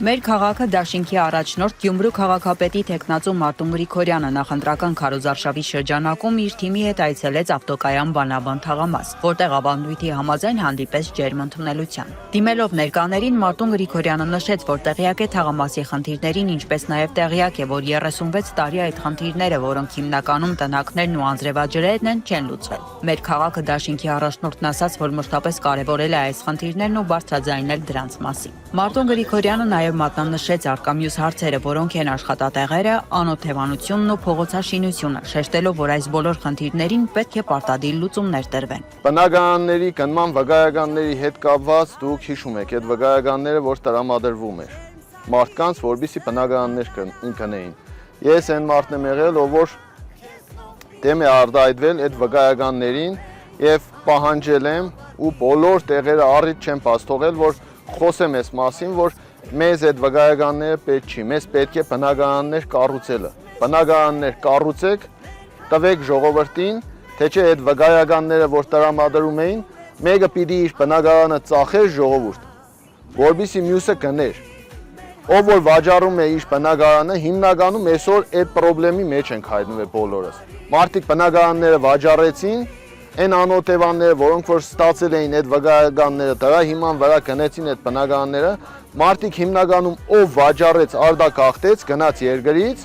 Մեր քաղաքը դաշինքի առաջնորդ Գյումրու քաղաքապետի թեկնածու Մարտուն Գրիգորյանը նախընտրական քարոզարշավի շրջանակում իր թիմի հետ այցելեց ավտոկայան Բանաբան թաղամաս, որտեղ ավանդույթի համաձայն հանդիպեց ջերմ ընդունելության։ Դիմելով ներկաներին Մարտուն Գրիգորյանը նշեց, որ տեղյակ է թաղամասի խնդիրներին, ինչպես նաև տեղյակ է, որ 36 տարի այդ խնդիրները, որոնք հիմնականում տնակներն ու անձրևաջրերն են, չեն լուծվել։ Մեր քաղաքը դաշինքի առաջնորդն ասաց, որ մշտապես կարևորել է այս խնդիրներն ու բարձրաձայնել դրանց մասին։ Մարտուն Գրիգորյանը նաև մատնանշեց արկա մյուս հարցերը, որոնք են աշխատատեղերը, անօթևանությունն ու փողոցաշինությունը, շեշտելով, որ այս բոլոր խնդիրներին պետք է պարտադիր լուծումներ տրվեն։ Բնակարանների կնման վկայականների հետ կապված դուք հիշում եք այդ վկայականները, որ տրամադրվում էր մարդկանց, որպեսզի բնակարաններ կնեին։ Ես այն մարդն եմ եղել, ով որ դեմ է արտահայտվել այդ վկայականներին եւ պահանջել եմ ու բոլոր տեղերը առիթ չեմ բաց թողել, որ խոսեմ այս մասին, որ մեզ այդ վկայականները պետք չի, մեզ պետք է բնակարաններ կառուցելը։ Բնակարաններ կառուցեք, տվեք ժողովրդին, թե չէ այդ վկայականները, որ տրամադրում էին, մեկը պիտի իր բնակարանը ծախեր ժողովուրդ, որպեսզի մյուսը կներ։ Ով որ վաճառում է իր բնակարանը, հիմնականում այսօր այդ խնդրի մեջ ենք հայտնվել բոլորս։ Մարդիկ բնակարանները վաճառեցին, այն անօթևանները, որոնք որ ստացել էին այդ վկայականները, դրա հիման վրա գնեցին այդ բնակարանները, մարդիկ հիմնականում ով վաճառեց, արտագաղթեց, գնաց երկրից,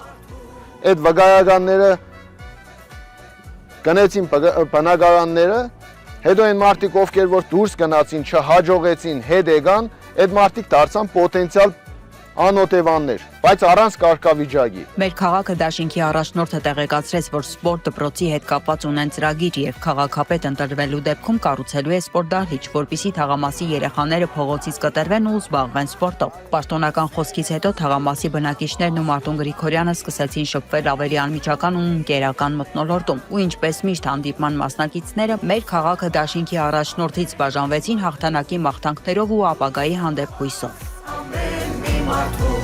այդ վկայականները գնեցին բնակարանները, հետո այն մարդիկ, ովքեր որ դուրս գնացին, չհաջողեցին, հետ եկան, այդ մարդիկ դարձան պոտենցիալ անօթևաններ, բայց առանց կարգավիճակի։ Մեր քաղաքը դաշինքի առաջնորդը տեղեկացրեց, որ սպորտ դպրոցի հետ կապված ունեն ծրագիր եւ քաղաքապետ ընտրվելու դեպքում կառուցելու է սպորտ դահլիճ, որպեսզի թաղամասի երեխաները փողոցից կտրվեն ու զբաղվեն սպորտով։ Պաշտոնական խոսքից հետո թաղամասի բնակիչներն ու Մարտուն Գրիգորյանը սկսեցին շփվել ավելի անմիջական ու ընկերական մթնոլորտում, ու ինչպես միշտ հանդիպման մասնակիցները մեր քաղաքը դաշինքի առաջնորդից բաժանվեցին հաղթանակի մաղթանքներով ու ապագայի հանդեպ հույսով։ Martu